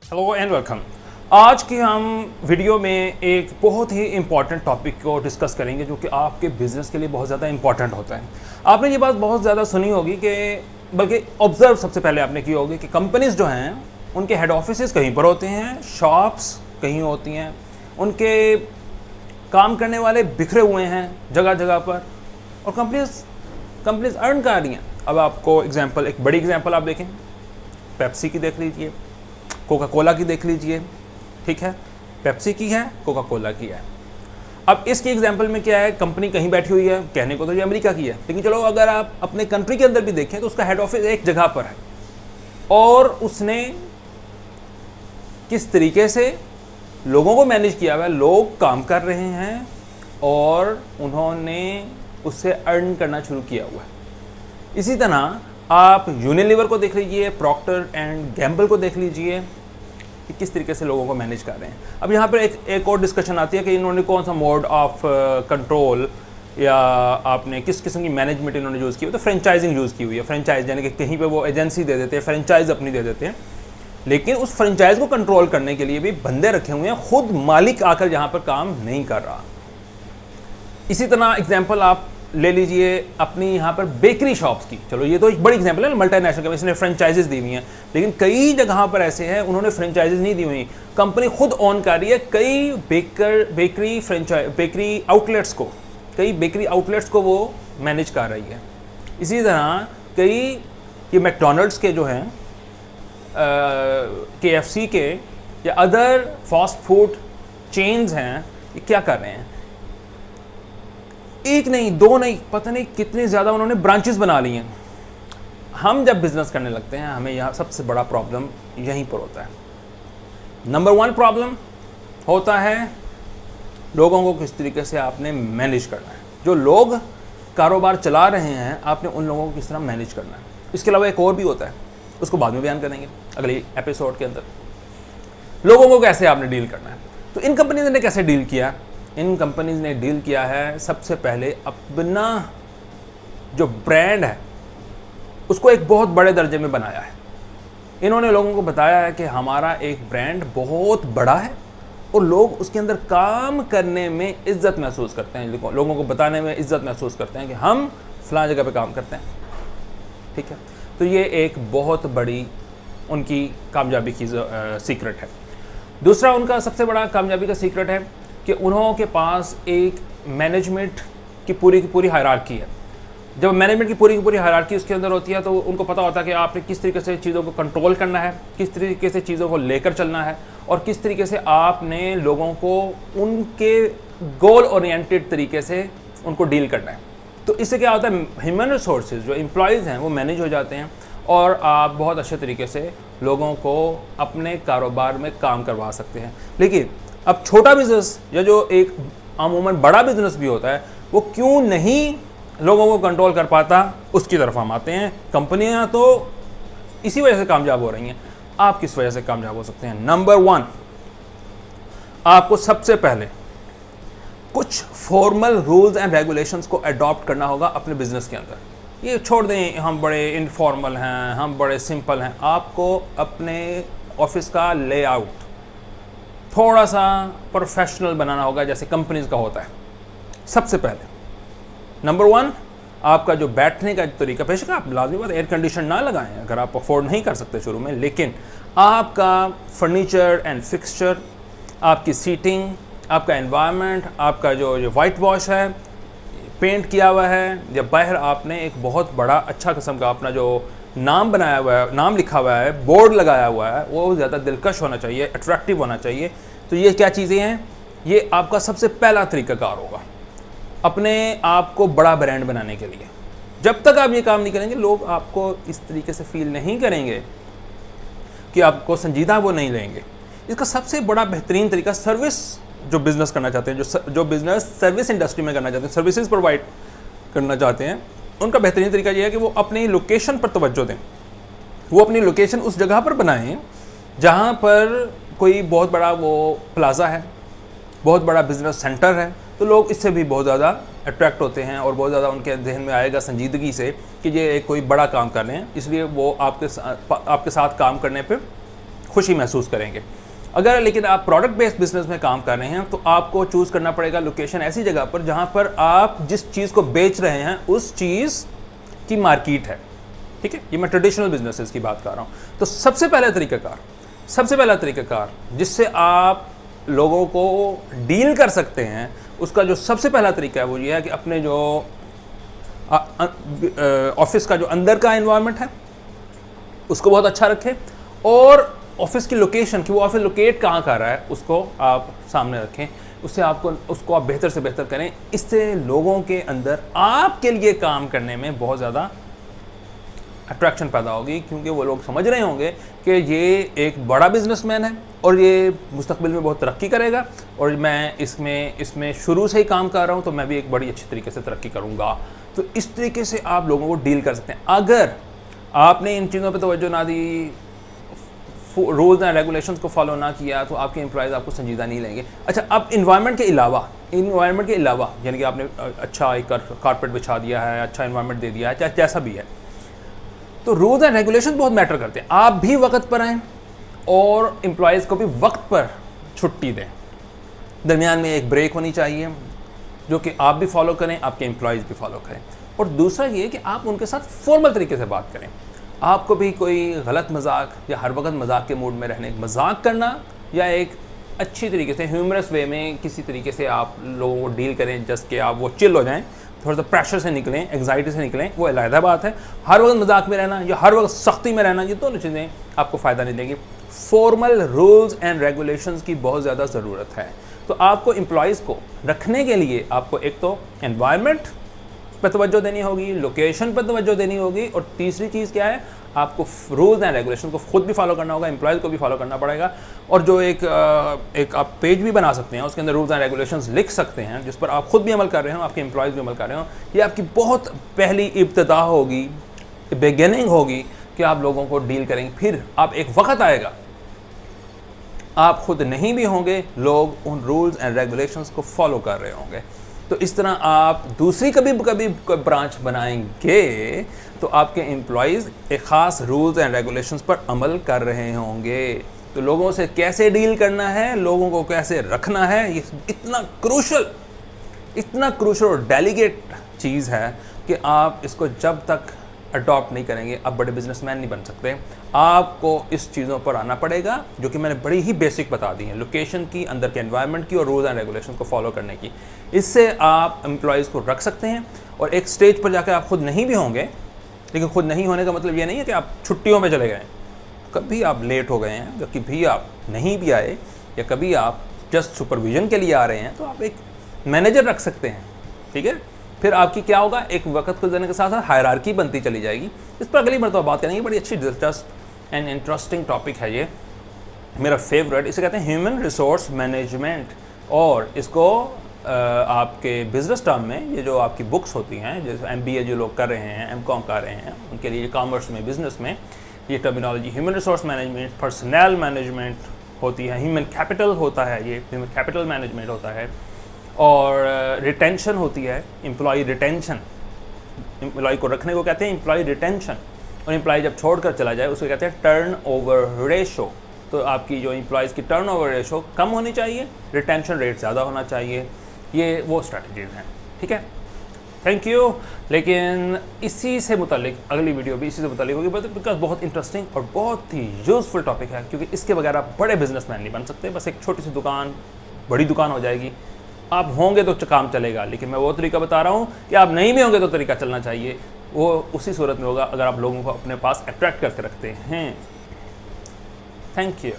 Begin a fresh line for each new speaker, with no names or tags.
Hello and welcome. आज की हम वीडियो में एक बहुत ही इम्पॉर्टेंट टॉपिक को डिस्कस करेंगे जो कि आपके बिज़नेस के लिए बहुत ज़्यादा इम्पॉर्टेंट होता है। आपने ये बात बहुत ज़्यादा सुनी होगी कि बल्कि ऑब्ज़र्व सबसे पहले आपने की होगी कि कंपनीज़ जो हैं उनके हेड ऑफिसेज़ कहीं पर होते हैं, शॉप्स कहीं होती हैं, उनके काम करने वाले बिखरे हुए हैं जगह जगह पर, और कंपनीज़ अर्न कर रही हैं। अब आपको एक बड़ी एग्जांपल आप देखें, पेप्सी की देख लीजिए, कोका कोला की देख लीजिए, ठीक है, पेप्सी की है, कोका कोला की है। अब इसकी एग्जांपल में क्या है, कंपनी कहीं बैठी हुई है, कहने को तो ये अमेरिका की है, लेकिन चलो अगर आप अपने कंट्री के अंदर भी देखें तो उसका हेड ऑफिस एक जगह पर है, और उसने किस तरीके से लोगों को मैनेज किया हुआ है, लोग काम कर रहे हैं और उन्होंने उससे अर्न करना शुरू किया हुआ है। इसी तरह आप यूनिलीवर को देख लीजिए, प्रॉक्टर एंड गैम्बल को देख लीजिए कि किस तरीके से लोगों को मैनेज कर रहे हैं। अब यहाँ पर एक और डिस्कशन आती है कि इन्होंने कौन सा मोड ऑफ कंट्रोल या आपने किस किस्म की मैनेजमेंट इन्होंने यूज़ की हुई, तो फ्रेंचाइजिंग यूज़ की हुई है। फ्रेंचाइज यानी कि कहीं पे वो एजेंसी दे देते हैं, फ्रेंचाइज अपनी दे देते हैं, लेकिन उस फ्रेंचाइज को कंट्रोल करने के लिए भी बंदे रखे हुए हैं, खुद मालिक आकर यहाँ पर काम नहीं कर रहा। इसी तरह एग्जाम्पल आप ले लीजिए अपनी यहाँ पर बेकरी शॉप्स की। चलो ये तो एक बड़ी एग्जांपल है, मल्टीनेशनल कंपनी ने फ्रेंचाइजेस दी हुई हैं, लेकिन कई जगह पर ऐसे हैं उन्होंने फ्रेंचाइजेस नहीं दी हुई, कंपनी खुद ऑन कर रही है कई बेकरी आउटलेट्स को वो मैनेज कर रही है। इसी तरह कई ये मैकडोनल्ड्स के जो हैं, KFC के या अदर फास्ट फूड चेन्स हैं, ये क्या कर रहे हैं, एक नहीं दो नहीं पता नहीं कितने ज़्यादा उन्होंने ब्रांचेस बना ली हैं। हम जब बिज़नेस करने लगते हैं हमें यहाँ सबसे बड़ा प्रॉब्लम यहीं पर होता है। नंबर 1 प्रॉब्लम होता है लोगों को किस तरीके से आपने मैनेज करना है। जो लोग कारोबार चला रहे हैं आपने उन लोगों को किस तरह मैनेज करना है। इसके अलावा एक और भी होता है, उसको बाद में बयान करेंगे अगले एपिसोड के अंदर। लोगों को कैसे आपने डील करना है, तो इन कंपनीज ने कैसे डील किया। इन कंपनीज ने डील किया है सबसे पहले अपना जो ब्रांड है उसको एक बहुत बड़े दर्जे में बनाया है। इन्होंने लोगों को बताया है कि हमारा एक ब्रांड बहुत बड़ा है और लोग उसके अंदर काम करने में इज्जत महसूस करते हैं, लोगों को बताने में इज्जत महसूस करते हैं कि हम फलां जगह पे काम करते हैं, ठीक है। तो ये एक बहुत बड़ी उनकी कामयाबी की सीक्रेट है। दूसरा उनका सबसे बड़ा कामयाबी का सीक्रेट है कि उन्हों के पास एक मैनेजमेंट की पूरी हायरार्की है। जब मैनेजमेंट की पूरी हायरार्की उसके अंदर होती है तो उनको पता होता है कि आपने किस तरीके से चीज़ों को कंट्रोल करना है, किस तरीके से चीज़ों को लेकर चलना है, और किस तरीके से आपने लोगों को उनके गोल ओरिएंटेड तरीके से उनको डील करना है। तो इससे क्या होता है, ह्यूमन रिसोर्सेज जो एम्प्लॉयज़ हैं वो मैनेज हो जाते हैं और आप बहुत अच्छे तरीके से लोगों को अपने कारोबार में काम करवा सकते हैं। लेकिन अब छोटा बिजनेस या जो एक अमूमन बड़ा बिजनेस भी होता है वो क्यों नहीं लोगों को कंट्रोल कर पाता, उसकी तरफ हम आते हैं। कंपनियां तो इसी वजह से कामयाब हो रही हैं, आप किस वजह से कामयाब हो सकते हैं। नंबर 1, आपको सबसे पहले कुछ फॉर्मल रूल्स एंड रेगुलेशंस को अडॉप्ट करना होगा अपने बिजनेस के अंदर। ये छोड़ दें हम बड़े इनफॉर्मल हैं, हम बड़े सिंपल हैं। आपको अपने ऑफिस का लेआउट थोड़ा सा प्रोफेशनल बनाना होगा जैसे कंपनीज का होता है। सबसे पहले नंबर 1, आपका जो बैठने का तरीका, बेशक आप लाजमी बात एयर कंडीशन ना लगाएं अगर आप अफोर्ड नहीं कर सकते शुरू में, लेकिन आपका फर्नीचर एंड फिक्सचर, आपकी सीटिंग, आपका एनवायरनमेंट, आपका जो वाइट वॉश है, पेंट किया हुआ है, या बाहर आपने एक बहुत बड़ा अच्छा किस्म का अपना जो नाम बनाया हुआ है, नाम लिखा हुआ है, बोर्ड लगाया हुआ है, वो ज़्यादा दिलकश होना चाहिए, अट्रैक्टिव होना चाहिए। तो ये क्या चीज़ें हैं, ये आपका सबसे पहला तरीक़ाकार होगा अपने आप को बड़ा ब्रांड बनाने के लिए। जब तक आप ये काम नहीं करेंगे लोग आपको इस तरीके से फील नहीं करेंगे कि आपको संजीदा वो नहीं लेंगे। इसका सबसे बड़ा बेहतरीन तरीका, सर्विस जो बिज़नेस करना चाहते हैं, जो बिज़नेस सर्विस इंडस्ट्री में करना चाहते हैं, सर्विसेज प्रोवाइड करना चाहते हैं, उनका बेहतरीन तरीका यह है कि वो अपनी लोकेशन पर तवज्जो दें। वो अपनी लोकेशन उस जगह पर बनाएं जहाँ पर कोई बहुत बड़ा वो प्लाज़ा है, बहुत बड़ा बिज़नेस सेंटर है, तो लोग इससे भी बहुत ज़्यादा अट्रैक्ट होते हैं और बहुत ज़्यादा उनके जहन में आएगा संजीदगी से कि ये कोई बड़ा काम कर रहे हैं, इसलिए वो आपके साथ काम करने पे खुशी महसूस करेंगे। अगर लेकिन आप प्रोडक्ट बेस्ड बिजनेस में काम कर रहे हैं तो आपको चूज़ करना पड़ेगा लोकेशन ऐसी जगह पर जहाँ पर आप जिस चीज़ को बेच रहे हैं उस चीज़ की मार्केट है। ठीक है, ये मैं ट्रेडिशनल बिजनेसेस की बात कर रहा हूँ। तो सबसे पहला तरीकाकार जिससे आप लोगों को डील कर सकते हैं, उसका जो सबसे पहला तरीका है वो ये है कि अपने जो ऑफिस का जो अंदर का एनवायरनमेंट है उसको बहुत अच्छा रखें, और ऑफिस की लोकेशन कि वो ऑफिस लोकेट कहाँ कर रहा है उसको आप सामने रखें। उससे उसको आप बेहतर से बेहतर करें। इससे लोगों के अंदर आपके लिए काम करने में बहुत ज़्यादा अट्रैक्शन पैदा होगी, क्योंकि वो लोग समझ रहे होंगे कि ये एक बड़ा बिजनेसमैन है और ये मुस्तकबिल में बहुत तरक्की करेगा, और मैं इसमें शुरू से ही काम कर रहा हूँ तो मैं भी एक बड़ी अच्छी तरीके से तरक्की करूँगा। तो इस तरीके से आप लोगों को डील कर सकते हैं। अगर आपने इन चीज़ों पर तवज्जो ना दी, रूल्स एंड रेगुलेशंस को फॉलो ना किया, तो आपके एम्प्लॉयज़ आपको संजीदा नहीं लेंगे। अच्छा, अब इन्वायरमेंट के अलावा यानी कि आपने अच्छा एक कारपेट बिछा दिया है, अच्छा इन्वायरमेंट दे दिया है, चाहे जैसा भी है, तो रूल्स एंड रेगुलेशन बहुत मैटर करते हैं। आप भी वक्त पर आएँ और एम्प्लॉयज़ को भी वक्त पर छुट्टी दें। दरमियान में एक ब्रेक होनी चाहिए जो कि आप भी फॉलो करें, आपके एम्प्लॉयज़ भी फॉलो करें। और दूसरा ये कि आप उनके साथ फॉर्मल तरीके से बात करें। आपको भी कोई गलत मजाक या हर वक्त मजाक के मूड में रहने, मजाक करना या एक अच्छी तरीके से ह्यूमरस वे में किसी तरीके से आप लोगों को डील करें, जस्ट कि आप वो चिल हो जाएं, थोड़ा सा प्रेशर से निकलें, एंग्जाइटी से निकलें, वो अलग बात है। हर वक्त मजाक में रहना या हर वक्त सख्ती में रहना, ये दोनों चीज़ें आपको फ़ायदा नहीं देंगी। फॉर्मल रूल्स एंड रेगुलेशंस की बहुत ज़्यादा ज़रूरत है। तो आपको एम्प्लॉयज़ को रखने के लिए आपको एक तो एनवायरनमेंट पर तवज्जो देनी होगी, लोकेशन पर तवज्जो देनी होगी, और तीसरी चीज़ क्या है, आपको रूल्स एंड रेगुलेशन को खुद भी फॉलो करना होगा, एम्प्लॉयज़ को भी फॉलो करना पड़ेगा। और जो एक आप पेज भी बना सकते हैं, उसके अंदर रूल्स एंड रेगुलेशंस लिख सकते हैं, जिस पर आप खुद भी अमल कर रहे हो, आपके एम्प्लॉयज़ भी अमल कर रहे हो। ये आपकी बहुत पहली इब्तिदा होगी, बिगिनिंग होगी कि आप लोगों को डील करेंगे। फिर आप एक वक्त आएगा, आप खुद नहीं भी होंगे, लोग उन रूल्स एंड रेगुलेशंस को फॉलो कर रहे होंगे। तो इस तरह आप दूसरी कभी ब्रांच बनाएंगे तो आपके एम्प्लॉयज़ एक ख़ास रूल्स एंड रेगुलेशंस पर अमल कर रहे होंगे। तो लोगों से कैसे डील करना है, लोगों को कैसे रखना है, ये इतना क्रूशल और डेलिकेट चीज़ है कि आप इसको जब तक अडॉप्ट नहीं करेंगे आप बड़े बिजनेसमैन नहीं बन सकते। आपको इस चीज़ों पर आना पड़ेगा जो कि मैंने बड़ी ही बेसिक बता दी हैं, लोकेशन की, अंदर के एनवायरनमेंट की और रूल्स एंड रेगुलेशन को फॉलो करने की। इससे आप एम्प्लॉयज़ को रख सकते हैं। और एक स्टेज पर जाकर आप खुद नहीं भी होंगे, लेकिन खुद नहीं होने का मतलब ये नहीं है कि आप छुट्टियों में चले गए, कभी आप लेट हो गए हैं, कभी आप नहीं भी आए, या कभी आप जस्ट सुपरविजन के लिए आ रहे हैं, तो आप एक मैनेजर रख सकते हैं। ठीक है, फिर आपकी क्या होगा, एक वक्त गुजरने के साथ साथ हायरार्की बनती चली जाएगी। इस पर अगली मरतबा बात करेंगे। बड़ी अच्छी दिलचस्प एंड इंटरेस्टिंग टॉपिक है ये, मेरा फेवरेट। इसे कहते हैं ह्यूमन रिसोर्स मैनेजमेंट, और इसको आपके बिजनेस टर्म में ये जो आपकी बुक्स होती हैं, जैसे MBA जो लोग कर रहे हैं, MCOM कर रहे हैं, उनके लिए कॉमर्स में, बिजनेस में ये terminology human resource management, personal management होती है, ह्यूमन कैपिटल होता है, ये ह्यूमन कैपिटल मैनेजमेंट होता है, और रिटेंशन होती है, एम्प्लॉय रिटेंशन। एम्प्लॉय को रखने को कहते हैं एम्प्लॉय रिटेंशन, और एम्प्लॉय जब छोड़ कर चला जाए उसको कहते हैं टर्न ओवर रेशो। तो आपकी जो एम्प्लॉयज़ की टर्न ओवर रेशो कम होनी चाहिए, रिटेंशन रेट ज़्यादा होना चाहिए। ये वो स्ट्रैटेजीज़ हैं। ठीक है, थैंक यू। लेकिन इसी से मुतालिक अगली वीडियो भी इसी से मुतालिक होगी, बिकॉज बहुत इंटरेस्टिंग और बहुत ही यूज़फुल टॉपिक है, क्योंकि इसके बगैर आप बड़े बिजनेसमैन नहीं बन सकते। बस एक छोटी सी दुकान बड़ी दुकान हो जाएगी, आप होंगे तो काम चलेगा। लेकिन मैं वो तरीका बता रहा हूँ कि आप नहीं भी होंगे तो तरीका चलना चाहिए। वो उसी सूरत में होगा अगर आप लोगों को अपने पास अट्रैक्ट करके रखते हैं। Thank you.